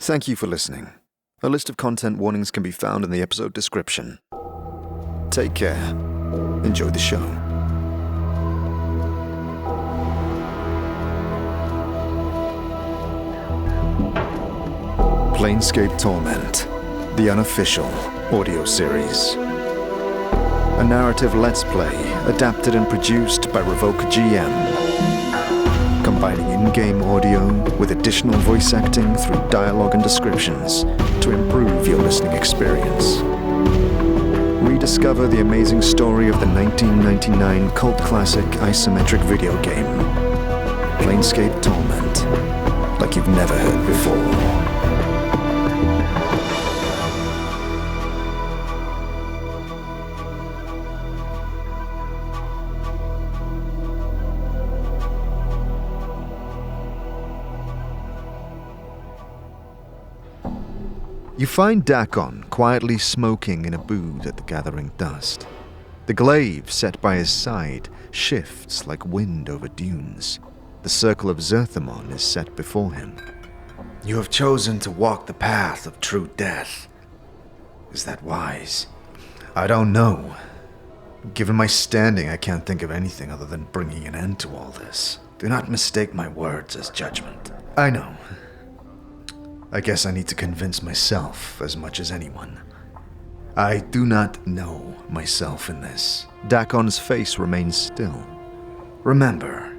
Thank you for listening. A list of content warnings can be found in the episode description. Take care. Enjoy the show. Planescape Torment, the Unofficial audio series. A narrative let's play adapted and produced by RevocerGM. Combining in-game audio with additional voice acting through dialogue and descriptions to improve your listening experience. Rediscover the amazing story of the 1999 cult classic isometric video game, Planescape Torment, like you've never heard before. You find Dakon quietly smoking in a booth at the gathering dusk. The glaive set by his side shifts like wind over dunes. The circle of Zerth is set before him. You have chosen to walk the path of true death. Is that wise? I don't know. Given my standing, I can't think of anything other than bringing an end to all this. Do not mistake my words as judgment. I know. I guess I need to convince myself as much as anyone. I do not know myself in this. Dakon's face remains still. Remember,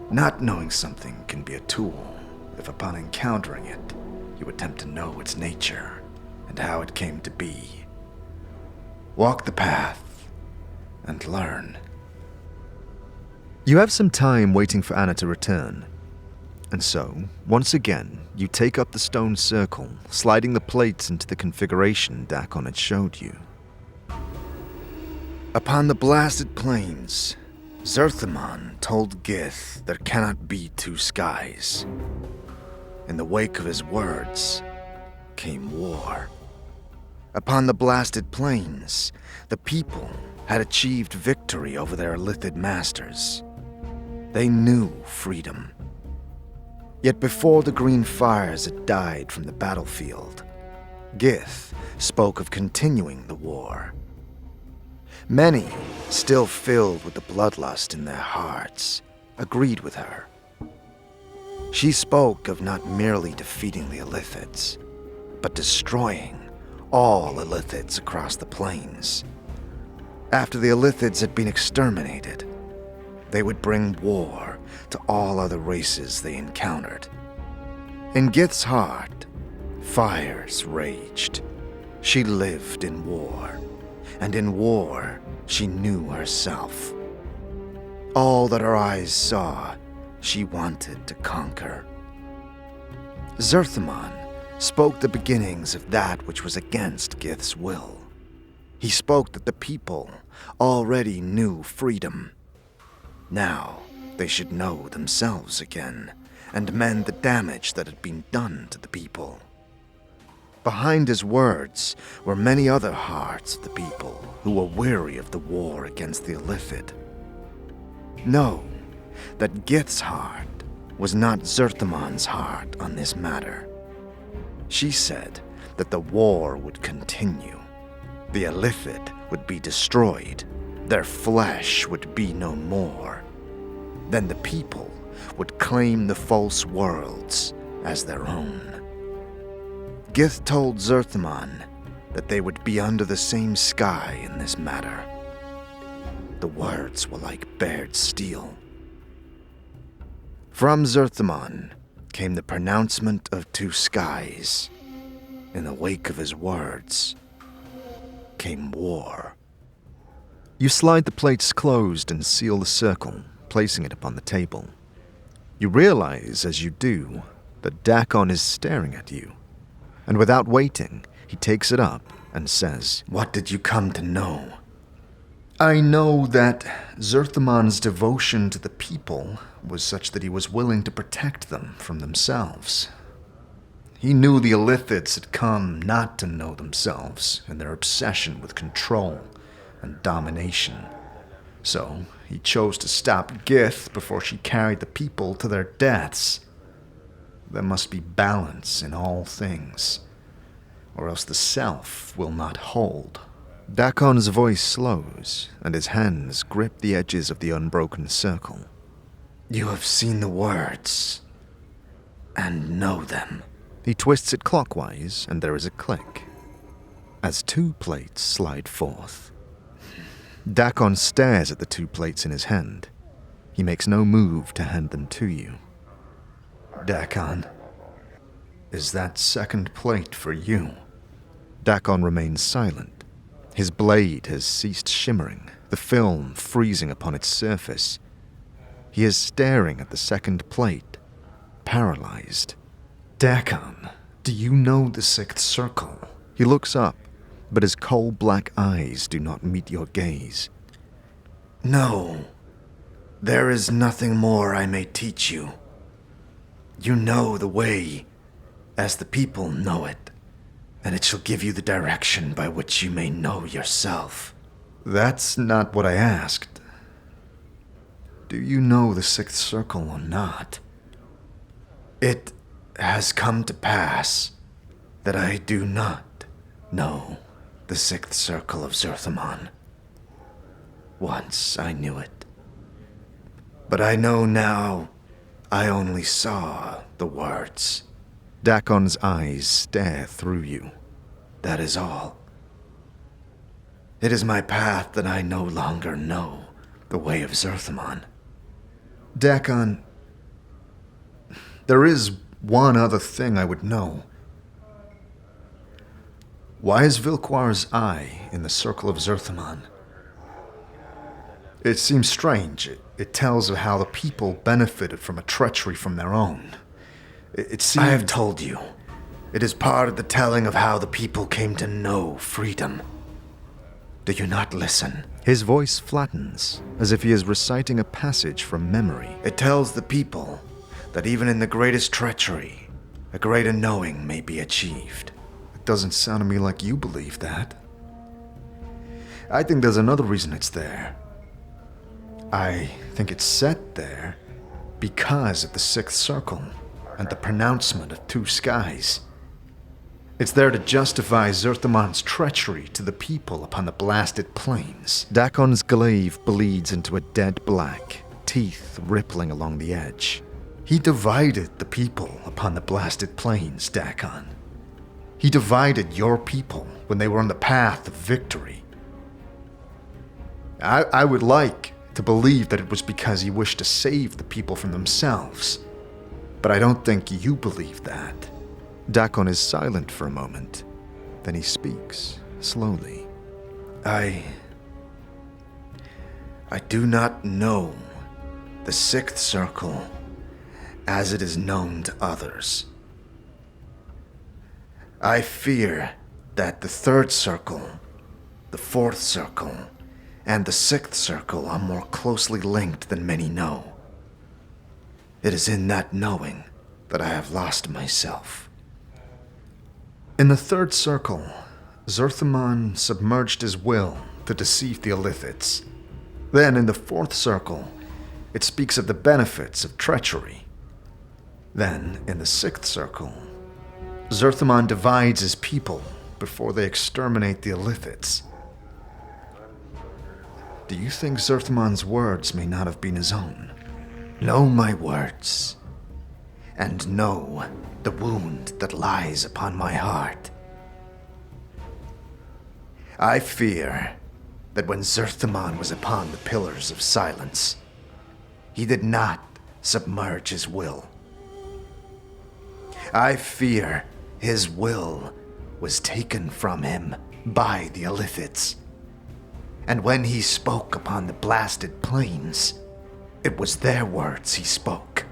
not knowing something can be a tool if upon encountering it, you attempt to know its nature and how it came to be. Walk the path and learn. You have some time waiting for Anna to return. And so, once again, you take up the stone circle, sliding the plates into the configuration Dakon had showed you. Upon the blasted plains, Zerth told Gith there cannot be two skies. In the wake of his words came war. Upon the blasted plains, the people had achieved victory over their Illithid masters. They knew freedom. Yet before the green fires had died from the battlefield, Gith spoke of continuing the war. Many, still filled with the bloodlust in their hearts, agreed with her. She spoke of not merely defeating the Illithids, but destroying all Illithids across the plains. After the Illithids had been exterminated, they would bring war to all other races they encountered. In Gith's heart, fires raged. She lived in war, and in war, she knew herself. All that her eyes saw, she wanted to conquer. Zerth spoke the beginnings of that which was against Gith's will. He spoke that the people already knew freedom. Now, they should know themselves again, and mend the damage that had been done to the people. Behind his words were many other hearts of the people who were weary of the war against the Illithid. Know that Gith's heart was not Zerth heart on this matter. She said that the war would continue. The Illithid would be destroyed. Their flesh would be no more. Then the people would claim the false worlds as their own. Gith told Zerth that they would be under the same sky in this matter. The words were like bared steel. From Zerth came the pronouncement of two skies. In the wake of his words came war. You slide the plates closed and seal the circle, placing it upon the table. You realize, as you do, that Dakon is staring at you, and without waiting, he takes it up and says, "What did you come to know?" I know that Zerth devotion to the people was such that he was willing to protect them from themselves. He knew the Illithids had come not to know themselves in their obsession with control and domination. So he chose to stop Gith before she carried the people to their deaths. There must be balance in all things, or else the self will not hold. Dakon's voice slows, and his hands grip the edges of the unbroken circle. You have seen the words, and know them. He twists it clockwise, and there is a click, as 2 plates slide forth. Dakon stares at the 2 plates in his hand. He makes no move to hand them to you. Dakon, is that second plate for you? Dakon remains silent. His blade has ceased shimmering, the film freezing upon its surface. He is staring at the second plate, paralyzed. Dakon, do you know the 6th circle? He looks up, but his coal-black eyes do not meet your gaze. No. There is nothing more I may teach you. You know the way, as the people know it, and it shall give you the direction by which you may know yourself. That's not what I asked. Do you know the 6th circle or not? It has come to pass that I do not know the 6th circle of Zerthamon. Once I knew it. But I know now I only saw the words. Dakon's eyes stare through you. That is all. It is my path that I no longer know the way of Zerthamon. Dakon, there is one other thing I would know. Why is Vilquar's eye in the circle of Zerthamon? It seems strange. It tells of how the people benefited from a treachery from their own. It seems... I have told you. It is part of the telling of how the people came to know freedom. Do you not listen? His voice flattens, as if he is reciting a passage from memory. It tells the people that even in the greatest treachery, a greater knowing may be achieved. It doesn't sound to me like you believe that. I think there's another reason it's there. I think it's set there because of the 6th circle and the pronouncement of 2 skies. It's there to justify Zerthamon's treachery to the people upon the blasted plains. Dakon's glaive bleeds into a dead black, teeth rippling along the edge. He divided the people upon the blasted plains, Dakon. He divided your people when they were on the path of victory. I would like to believe that it was because he wished to save the people from themselves, but I don't think you believe that. Dakon is silent for a moment. Then he speaks, slowly. I do not know the 6th circle as it is known to others. I fear that the 3rd circle, the 4th circle, and the 6th circle are more closely linked than many know. It is in that knowing that I have lost myself. In the 3rd circle, Zerthamon submerged his will to deceive the Illithids. Then in the 4th circle, it speaks of the benefits of treachery. Then, in the 6th circle, Zerthamon divides his people before they exterminate the Illithids. Do you think Zerthamon's words may not have been his own? Know my words, and know the wound that lies upon my heart. I fear that when Zerthamon was upon the Pillars of Silence, he did not submerge his will. I fear his will was taken from him by the Illithids. And when he spoke upon the blasted plains, it was their words he spoke.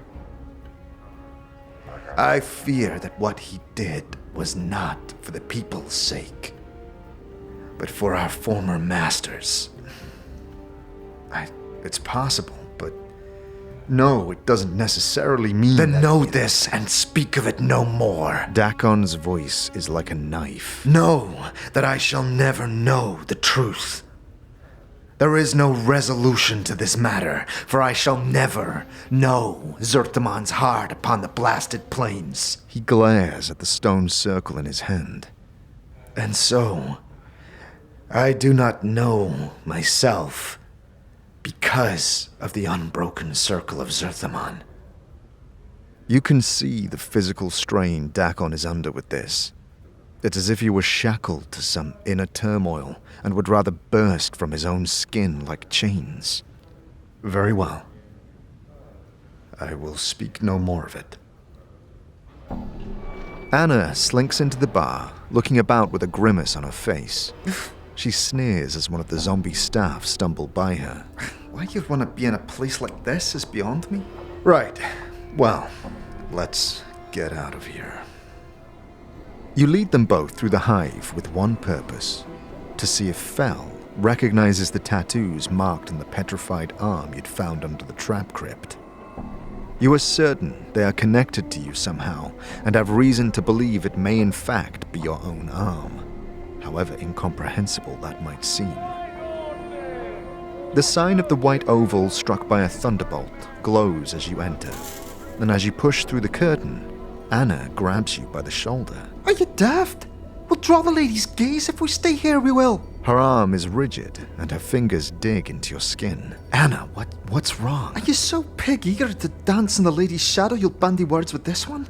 I fear that what he did was not for the people's sake, but for our former masters. It's possible, but no, it doesn't necessarily mean that... Then know this and speak of it no more. Dakon's voice is like a knife. Know that I shall never know the truth. There is no resolution to this matter, for I shall never know Zerthamon's heart upon the blasted plains. He glares at the stone circle in his hand. And so, I do not know myself because of the unbroken circle of Zerthamon. You can see the physical strain Dakon is under with this. It's as if he were shackled to some inner turmoil and would rather burst from his own skin like chains. Very well. I will speak no more of it. Anna slinks into the bar, looking about with a grimace on her face. She sneers as one of the zombie staff stumble by her. Why you'd want to be in a place like this is beyond me. Right. Well, let's get out of here. You lead them both through the hive with one purpose: to see if Fel recognizes the tattoos marked on the petrified arm you'd found under the trap crypt. You are certain they are connected to you somehow, and have reason to believe it may in fact be your own arm, however incomprehensible that might seem. The sign of the white oval struck by a thunderbolt glows as you enter, and as you push through the curtain, Anna grabs you by the shoulder. Are you daft? We'll draw the lady's gaze. If we stay here, we will. Her arm is rigid, and her fingers dig into your skin. Anna, what's wrong? Are you so pig-eager to dance in the lady's shadow you'll bandy words with this one?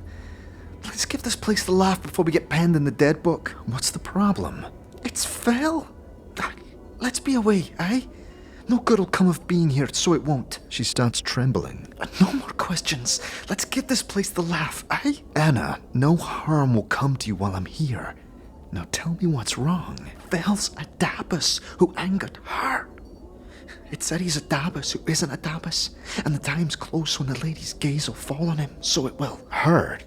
Let's give this place the laugh before we get penned in the dead book. What's the problem? It's Fel. Let's be away, eh? No good'll come of being here, so it won't. She starts trembling. No more questions. Let's give this place the laugh, eh? Anna, no harm will come to you while I'm here. Now tell me what's wrong. Fel's a Dabus who angered her. It said he's a Dabus who isn't a Dabus, and the time's close when the lady's gaze will fall on him, so it will. Her?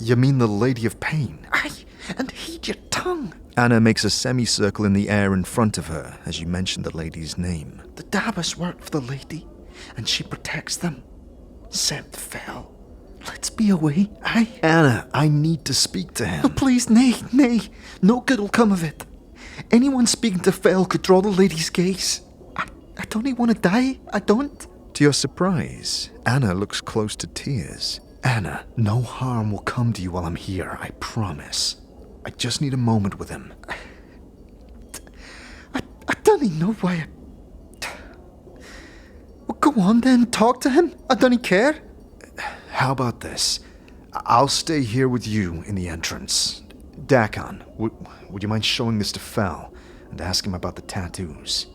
You mean the Lady of Pain? Aye, and heed your tongue. Anna makes a semicircle in the air in front of her as you mention the lady's name. The Dabus work for the lady, and she protects them. Sent Fel. Let's be away, aye? Anna, I need to speak to him. Oh, please, nay. No good'll come of it. Anyone speaking to Fel could draw the lady's gaze. I don't want to die, I don't. To your surprise, Anna looks close to tears. Anna, no harm will come to you while I'm here, I promise. I just need a moment with him. I don't even know why Well, go on then, talk to him. I don't care. How about this? I'll stay here with you in the entrance. Dakon, would you mind showing this to Fel and ask him about the tattoos?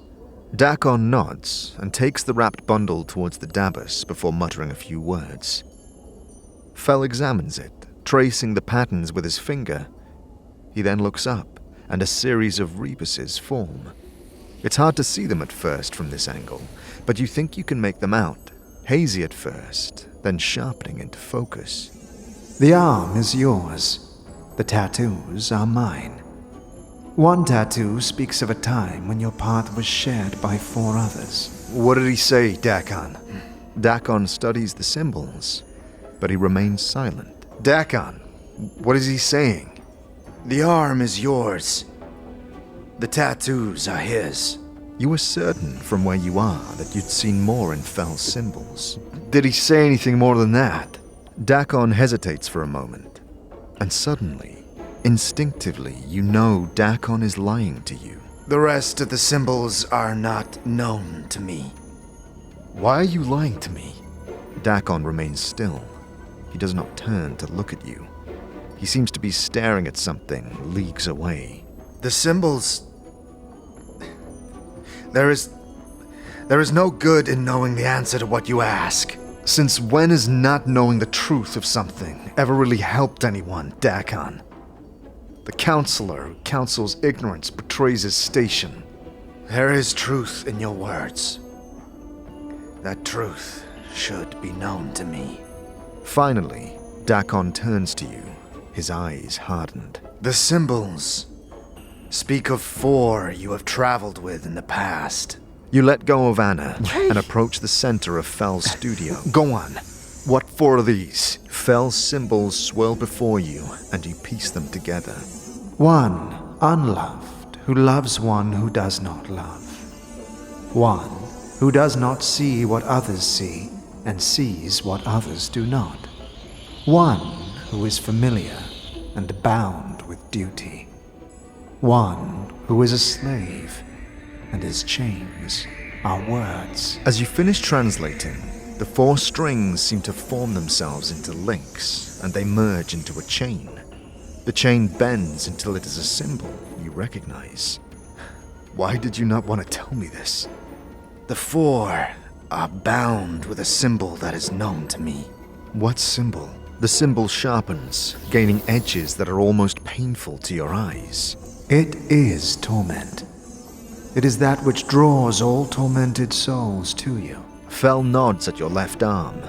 Dakon nods and takes the wrapped bundle towards the Dabus before muttering a few words. Fel examines it, tracing the patterns with his finger. He then looks up, and a series of rebuses form. It's hard to see them at first from this angle, but you think you can make them out, hazy at first, then sharpening into focus. The arm is yours. The tattoos are mine. One tattoo speaks of a time when your path was shared by 4 others. What did he say, Dakon? Dakon studies the symbols, but he remains silent. Dakon, what is he saying? The arm is yours. The tattoos are his. You were certain from where you are that you'd seen more in Fel's symbols. Did he say anything more than that? Dakon hesitates for a moment, and suddenly, instinctively, you know Dakon is lying to you. The rest of the symbols are not known to me. Why are you lying to me? Dakon remains still. He does not turn to look at you. He seems to be staring at something leagues away. The symbols... There is no good in knowing the answer to what you ask. Since when has not knowing the truth of something ever really helped anyone, Dakon? The counselor who counsels ignorance betrays his station. There is truth in your words. That truth should be known to me. Finally, Dakon turns to you, his eyes hardened. The symbols speak of 4 you have traveled with in the past. You let go of Anna and approach the center of Fel's studio. Go on. What 4 are these? Fel's symbols swirl before you, and you piece them together. One unloved who loves one who does not love. One who does not see what others see and sees what others do not. One who is familiar and bound with duty. One who is a slave, and his chains are words. As you finish translating, the 4 strings seem to form themselves into links, and they merge into a chain. The chain bends until it is a symbol you recognize. Why did you not want to tell me this? The 4 are bound with a symbol that is known to me. What symbol? The symbol sharpens, gaining edges that are almost painful to your eyes. It is torment. It is that which draws all tormented souls to you. Fel nods at your left arm,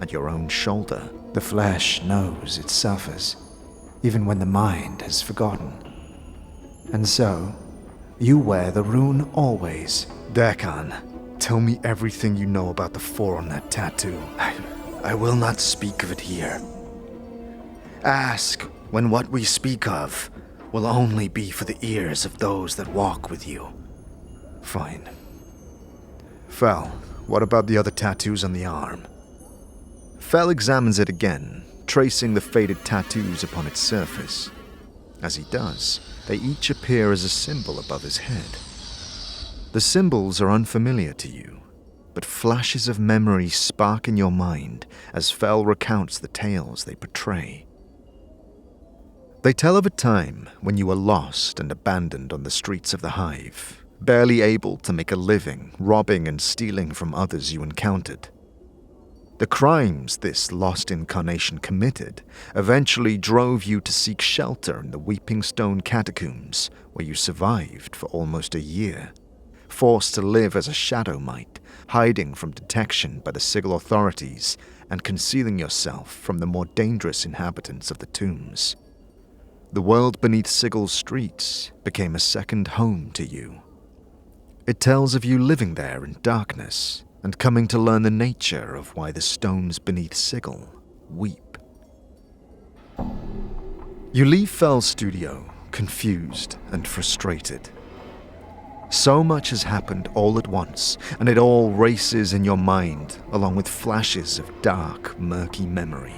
at your own shoulder. The flesh knows it suffers, even when the mind has forgotten. And so, you wear the rune always. Dakan, tell me everything you know about the 4 on that tattoo. I will not speak of it here. Ask when what we speak of will only be for the ears of those that walk with you. Fine. Fel, what about the other tattoos on the arm? Fel examines it again, tracing the faded tattoos upon its surface. As he does, they each appear as a symbol above his head. The symbols are unfamiliar to you, but flashes of memory spark in your mind as Fel recounts the tales they portray. They tell of a time when you were lost and abandoned on the streets of the Hive, barely able to make a living, robbing and stealing from others you encountered. The crimes this lost incarnation committed eventually drove you to seek shelter in the Weeping Stone catacombs, where you survived for almost a year, forced to live as a shadow mite, hiding from detection by the Sigil authorities and concealing yourself from the more dangerous inhabitants of the tombs. The world beneath Sigil's streets became a second home to you. It tells of you living there in darkness and coming to learn the nature of why the stones beneath Sigil weep. You leave Fel's studio, confused and frustrated. So much has happened all at once, and it all races in your mind, along with flashes of dark, murky memory.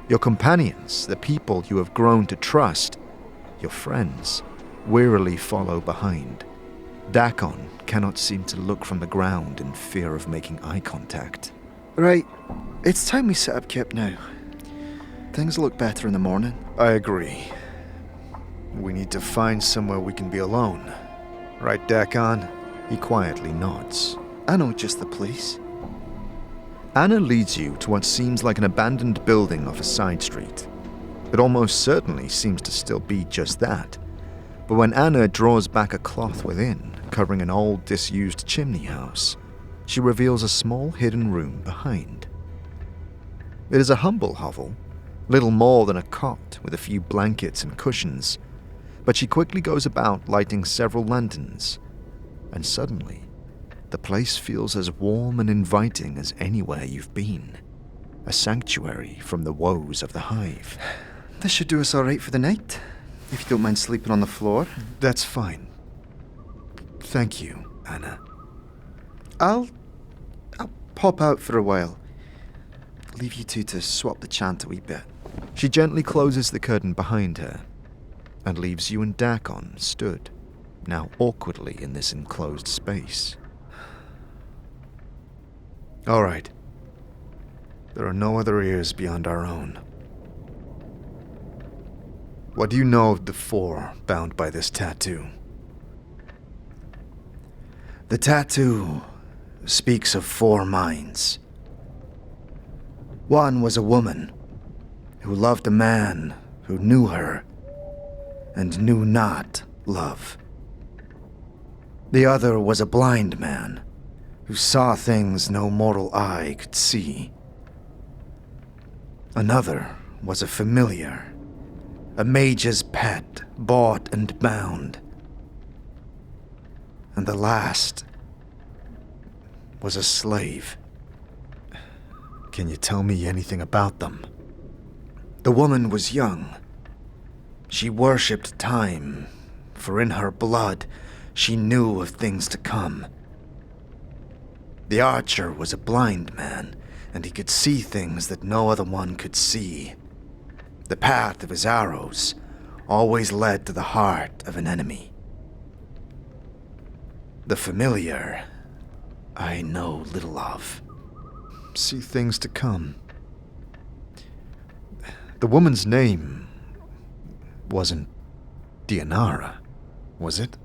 Your companions, the people you have grown to trust, your friends, wearily follow behind. Dakon cannot seem to look from the ground in fear of making eye contact. Right, it's time we set up camp now. Things look better in the morning. I agree. We need to find somewhere we can be alone. Right, Dakon? He quietly nods. I know just the place. Anna leads you to what seems like an abandoned building off a side street. It almost certainly seems to still be just that. But when Anna draws back a cloth within, covering an old, disused chimney house, she reveals a small hidden room behind. It is a humble hovel, little more than a cot with a few blankets and cushions, but she quickly goes about lighting several lanterns, and suddenly, the place feels as warm and inviting as anywhere you've been. A sanctuary from the woes of the Hive. This should do us all right for the night, if you don't mind sleeping on the floor. That's fine. Thank you, Anna. I'll pop out for a while. Leave you two to swap the chant a wee bit. She gently closes the curtain behind her and leaves you and Dakon stood, now awkwardly in this enclosed space. All right. There are no other ears beyond our own. What do you know of the 4 bound by this tattoo? The tattoo speaks of 4 minds. One was a woman who loved a man who knew her and knew not love. The other was a blind man who saw things no mortal eye could see. Another was a familiar, a mage's pet, bought and bound. And the last was a slave. Can you tell me anything about them? The woman was young. She worshipped time, for in her blood she knew of things to come. The archer was a blind man, and he could see things that no other one could see. The path of his arrows always led to the heart of an enemy. The familiar, I know little of. See things to come. The woman's name wasn't Dianara, was it?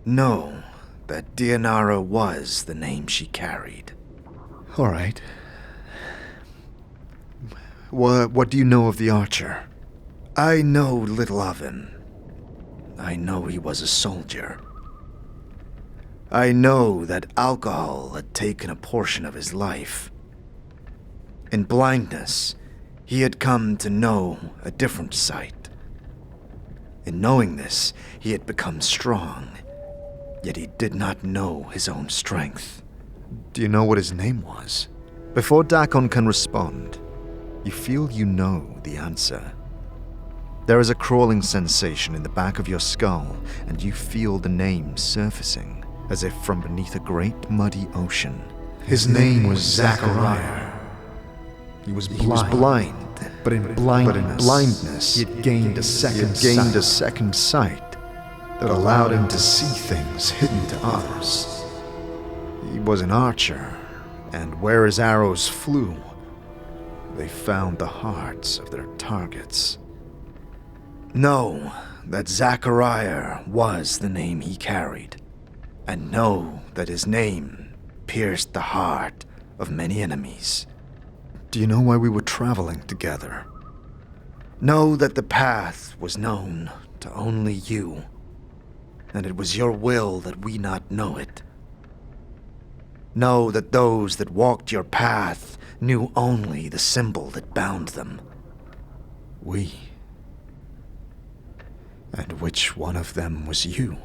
No, that Dianara was the name she carried. All right. What do you know of the archer? I know little of him. I know he was a soldier. I know that alcohol had taken a portion of his life. In blindness, he had come to know a different sight. In knowing this, he had become strong, yet he did not know his own strength. Do you know what his name was? Before Dakon can respond, you feel you know the answer. There is a crawling sensation in the back of your skull, and you feel the name surfacing, as if from beneath a great muddy ocean. His name was Zachariah. He was blind, but in blindness, he had gained a second sight that allowed him to see things hidden to others. He was an archer, and where his arrows flew, they found the hearts of their targets. Know that Zachariah was the name he carried, and know that his name pierced the heart of many enemies. Do you know why we were traveling together? Know that the path was known to only you, and it was your will that we not know it. Know that those that walked your path knew only the symbol that bound them. We. And which one of them was you?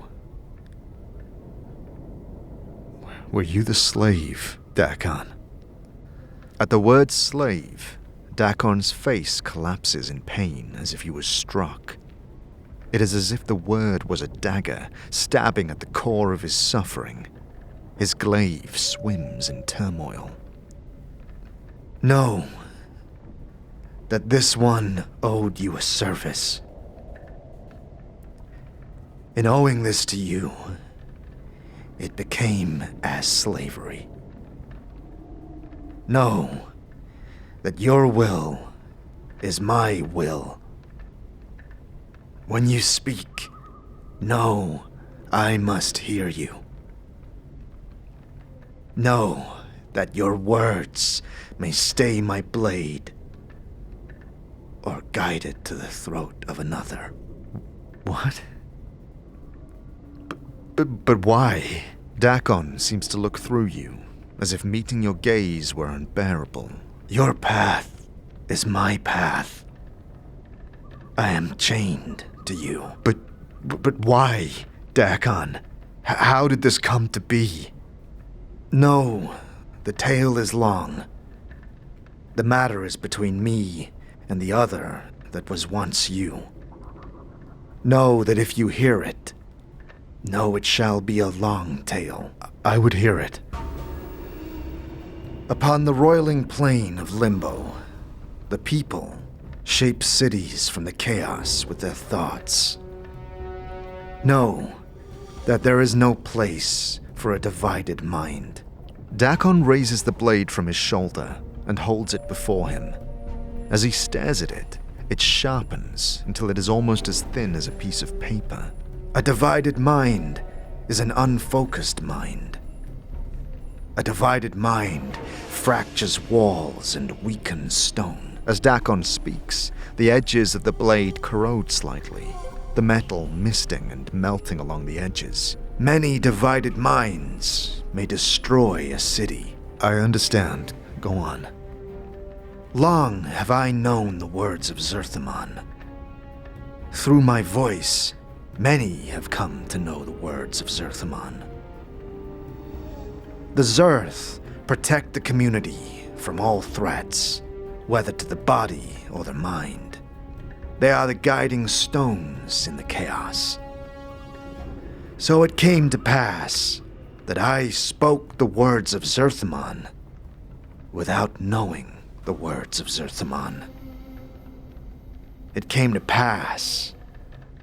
Were you the slave, Dakon? At the word slave, Dakon's face collapses in pain as if he was struck. It is as if the word was a dagger stabbing at the core of his suffering. His glaive swims in turmoil. Know that this one owed you a service. In owing this to you, it became as slavery. Know that your will is my will. When you speak, know I must hear you. Know that your words may stay my blade or guide it to the throat of another. What? But why? Dakon seems to look through you, as if meeting your gaze were unbearable. Your path is my path. I am chained to you. But why, Dakon? How did this come to be? No, the tale is long. The matter is between me and the other that was once you. Know that if you hear it, know it shall be a long tale. I would hear it. Upon the roiling plain of Limbo, the people shape cities from the chaos with their thoughts. Know that there is no place for a divided mind. Dakon raises the blade from his shoulder and holds it before him. As he stares at it, it sharpens until it is almost as thin as a piece of paper. A divided mind is an unfocused mind. A divided mind fractures walls and weakens stone. As Dakon speaks, the edges of the blade corrode slightly, the metal misting and melting along the edges. Many divided minds may destroy a city. I understand. Go on. Long have I known the words of Zerthamon. Through my voice, many have come to know the words of Zerthamon. The Zerth protect the community from all threats, whether to the body or the mind. They are the guiding stones in the chaos. So it came to pass that I spoke the words of Zerthimon without knowing the words of Zerthimon. It came to pass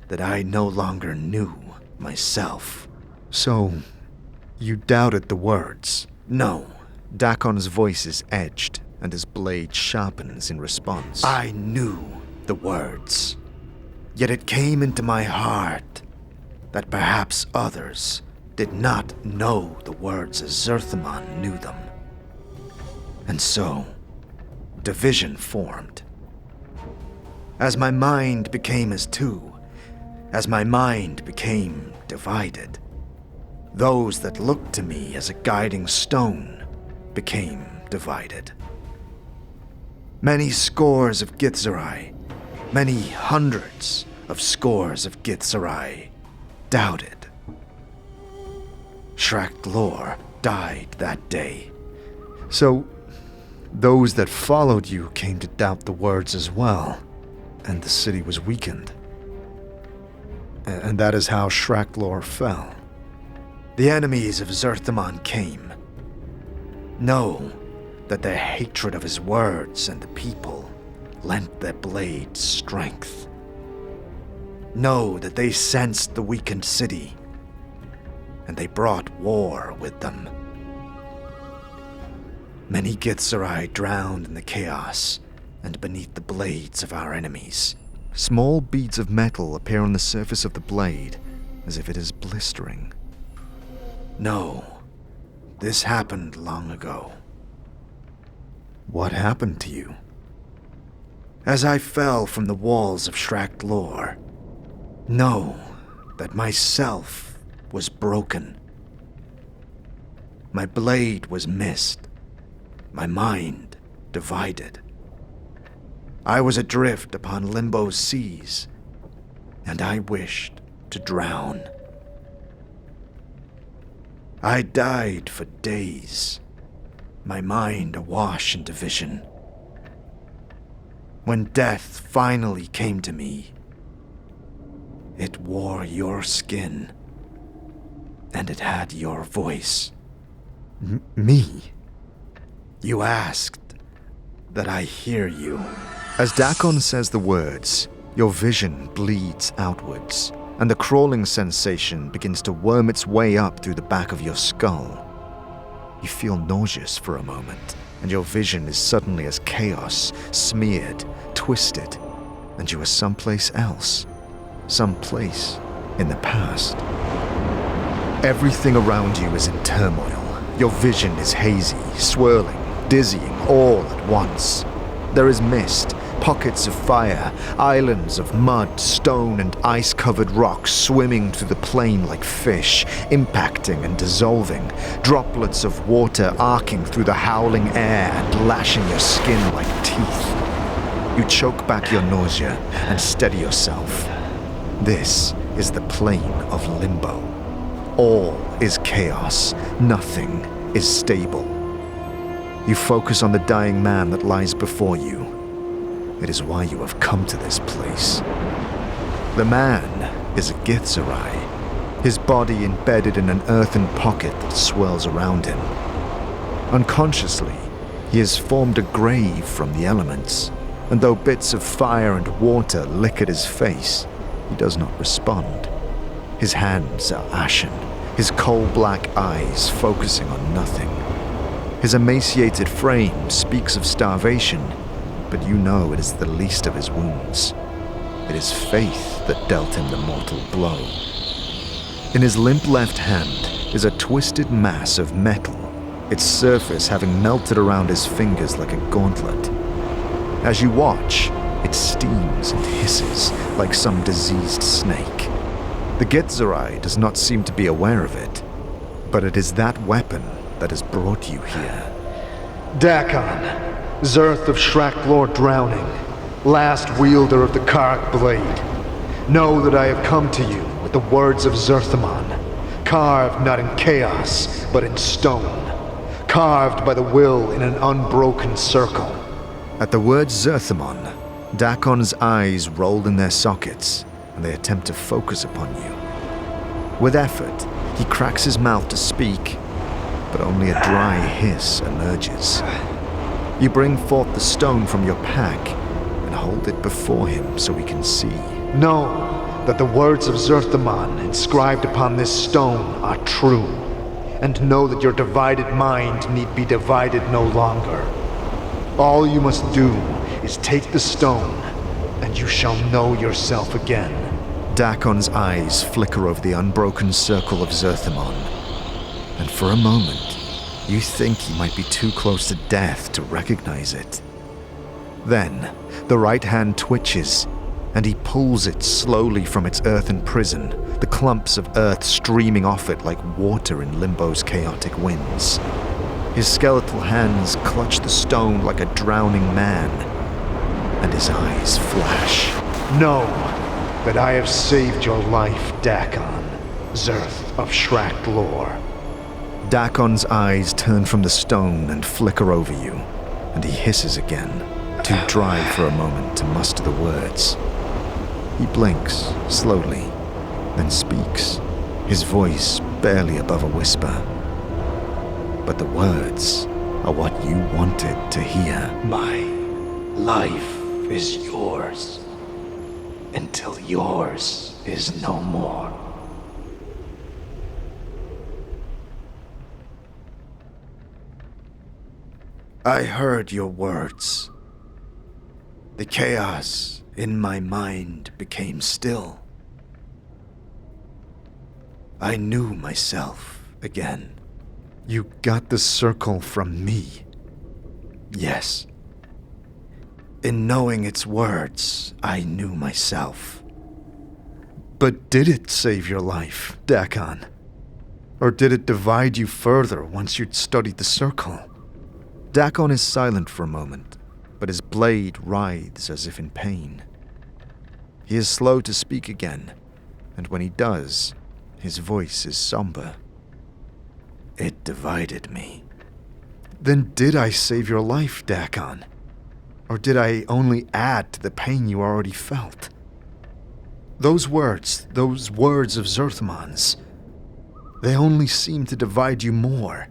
that I no longer knew myself. So, you doubted the words? No. Dakon's voice is edged, and his blade sharpens in response. I knew the words. Yet it came into my heart that perhaps others did not know the words as Zerthimon knew them. And so, division formed. As my mind became as two, as my mind became divided, those that looked to me as a guiding stone became divided. Many scores of Githzerai, many hundreds of scores of Githzerai doubted. Shrek-Lor died that day. So, those that followed you came to doubt the words as well, and the city was weakened. And that is how Shrek-Lor fell. The enemies of Zerthimon came. Know that their hatred of his words and the people lent their blade strength. Know that they sensed the weakened city, and they brought war with them. Many Githzerai drowned in the chaos and beneath the blades of our enemies. Small beads of metal appear on the surface of the blade, as if it is blistering. No, this happened long ago. What happened to you? As I fell from the walls of Shrek-Lor, know that myself was broken. My blade was missed, my mind divided. I was adrift upon Limbo's seas, and I wished to drown. I died for days, my mind awash in division. When death finally came to me, it wore your skin, and it had your voice. Me? You asked that I hear you. As Dakon says the words, your vision bleeds outwards, and the crawling sensation begins to worm its way up through the back of your skull. You feel nauseous for a moment, and your vision is suddenly as chaos, smeared, twisted, and you are someplace else, someplace in the past. Everything around you is in turmoil. Your vision is hazy, swirling, dizzying all at once. There is mist, pockets of fire, islands of mud, stone, and ice-covered rocks swimming through the plain like fish, impacting and dissolving, droplets of water arcing through the howling air and lashing your skin like teeth. You choke back your nausea and steady yourself. This is the plane of limbo. All is chaos. Nothing is stable. You focus on the dying man that lies before you. It is why you have come to this place. The man is a Githzerai, his body embedded in an earthen pocket that swirls around him. Unconsciously, he has formed a grave from the elements, and though bits of fire and water lick at his face, he does not respond. His hands are ashen, his coal-black eyes focusing on nothing. His emaciated frame speaks of starvation, but you know it is the least of his wounds. It is faith that dealt him the mortal blow. In his limp left hand is a twisted mass of metal, its surface having melted around his fingers like a gauntlet. As you watch, it steams and hisses like some diseased snake. The Githzerai does not seem to be aware of it, but it is that weapon that has brought you here. Dakon, Zerth of Shrek-Lor drowning, last wielder of the Kark blade. Know that I have come to you with the words of Zerthimon, carved not in chaos, but in stone, carved by the will in an unbroken circle. At the word Zerthimon, Dakon's eyes roll in their sockets, and they attempt to focus upon you. With effort, he cracks his mouth to speak, but only a dry hiss emerges. You bring forth the stone from your pack and hold it before him so he can see. Know that the words of Zerthamon inscribed upon this stone are true, and know that your divided mind need be divided no longer. All you must do is take the stone, and you shall know yourself again. Dakon's eyes flicker over the unbroken circle of Zerthamon, and for a moment, you think he might be too close to death to recognize it. Then, the right hand twitches, and he pulls it slowly from its earthen prison, the clumps of earth streaming off it like water in Limbo's chaotic winds. His skeletal hands clutch the stone like a drowning man, and his eyes flash. Know that I have saved your life, Dakon, Zerth of Shrakt lore. Dakon's eyes turn from the stone and flicker over you, and he hisses again, too dry for a moment to muster the words. He blinks, slowly, then speaks, his voice barely above a whisper. But the words are what you wanted to hear. My life is yours, until yours is no more. I heard your words. The chaos in my mind became still. I knew myself again. You got the circle from me. Yes. In knowing its words, I knew myself. But did it save your life, Dakon? Or did it divide you further once you'd studied the circle? Dakon is silent for a moment, but his blade writhes as if in pain. He is slow to speak again, and when he does, his voice is somber. It divided me. Then did I save your life, Dakon? Or did I only add to the pain you already felt? Those words of Zerthamon's, they only seem to divide you more.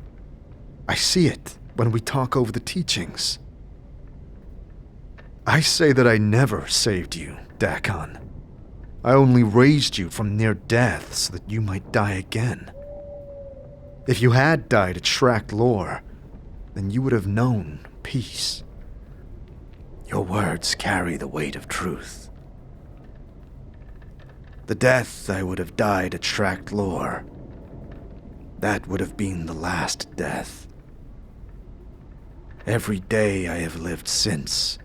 I see it when we talk over the teachings. I say that I never saved you, Dakon. I only raised you from near death so that you might die again. If you had died at Shrakt lore, then you would have known peace. Your words carry the weight of truth. The death I would have died at Shrakt lore, that would have been the last death. Every day I have lived since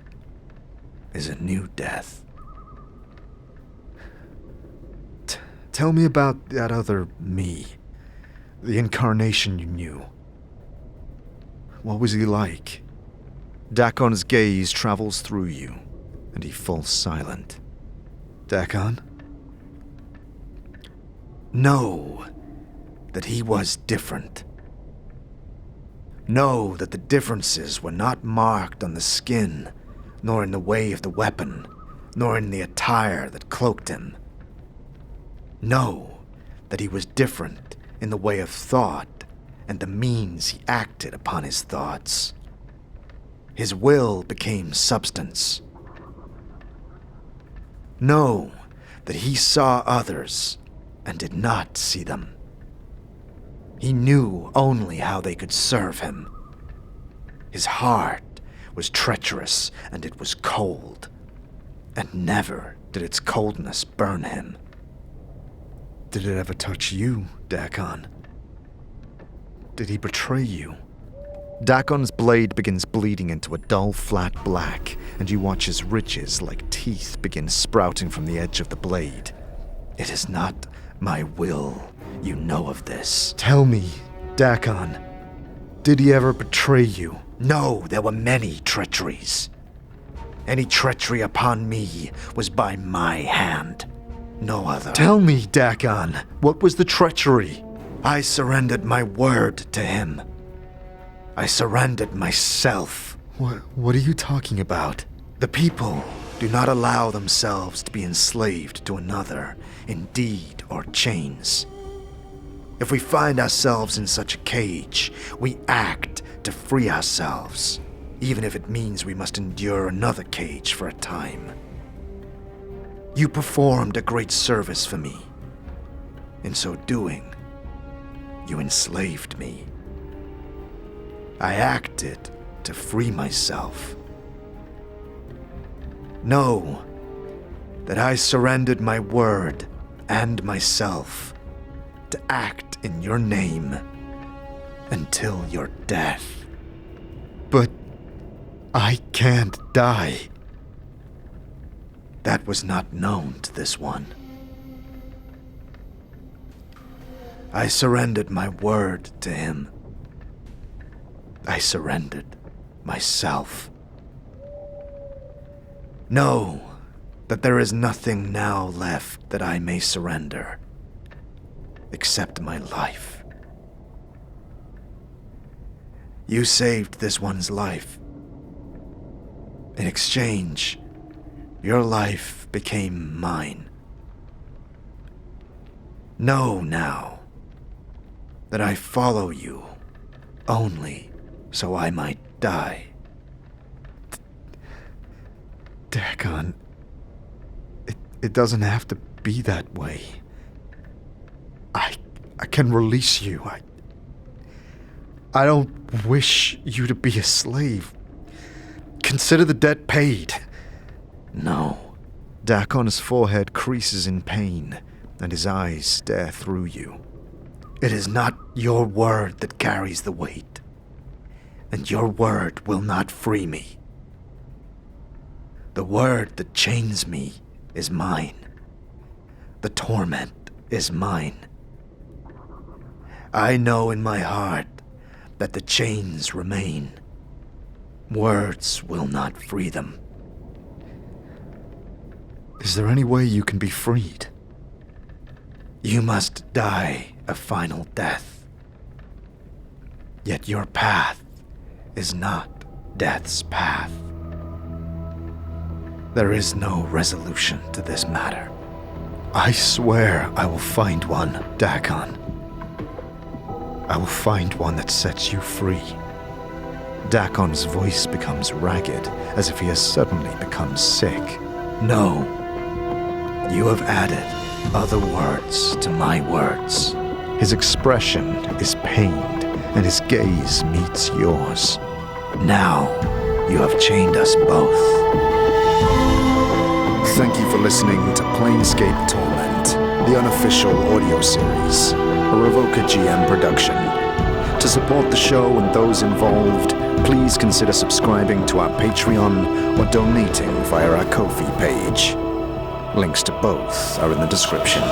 is a new death. Tell me about that other me, the incarnation you knew. What was he like? Dakon's gaze travels through you, and he falls silent. Dakon? Know that he was different. Know that the differences were not marked on the skin, nor in the way of the weapon, nor in the attire that cloaked him. Know that he was different in the way of thought and the means he acted upon his thoughts. His will became substance. Know that he saw others and did not see them. He knew only how they could serve him. His heart was treacherous and it was cold, and never did its coldness burn him. Did it ever touch you, Dakon? Did he betray you? Dakon's blade begins bleeding into a dull, flat black, and you watch his ridges like teeth begin sprouting from the edge of the blade. It is not my will. You know of this. Tell me, Dakon, did he ever betray you? No, there were many treacheries. Any treachery upon me was by my hand, no other. Tell me, Dakon, what was the treachery? I surrendered my word to him. I surrendered myself. What are you talking about? The people do not allow themselves to be enslaved to another in deed or chains. If we find ourselves in such a cage, we act to free ourselves, even if it means we must endure another cage for a time. You performed a great service for me. In so doing, you enslaved me. I acted to free myself. Know that I surrendered my word and myself to act in your name until your death. But I can't die. That was not known to this one. I surrendered my word to him. I surrendered myself. Know that there is nothing now left that I may surrender, except my life. You saved this one's life. In exchange, your life became mine. Know now that I follow you only so I might die. Dagon, it doesn't have to be that way. I can release you. I don't wish you to be a slave. Consider the debt paid. No. Dakon's forehead creases in pain, and his eyes stare through you. It is not your word that carries the weight, and your word will not free me. The word that chains me is mine. The torment is mine. I know in my heart that the chains remain. Words will not free them. Is there any way you can be freed? You must die a final death. Yet your path is not death's path. There is no resolution to this matter. I swear I will find one, Dagon. I will find one that sets you free. Dakon's voice becomes ragged, as if he has suddenly become sick. No. You have added other words to my words. His expression is pained, and his gaze meets yours. Now, you have chained us both. Thank you for listening to Planescape Torment, the unofficial audio series, a RevocerGM production. To support the show and those involved, please consider subscribing to our Patreon or donating via our Ko-fi page. Links to both are in the description.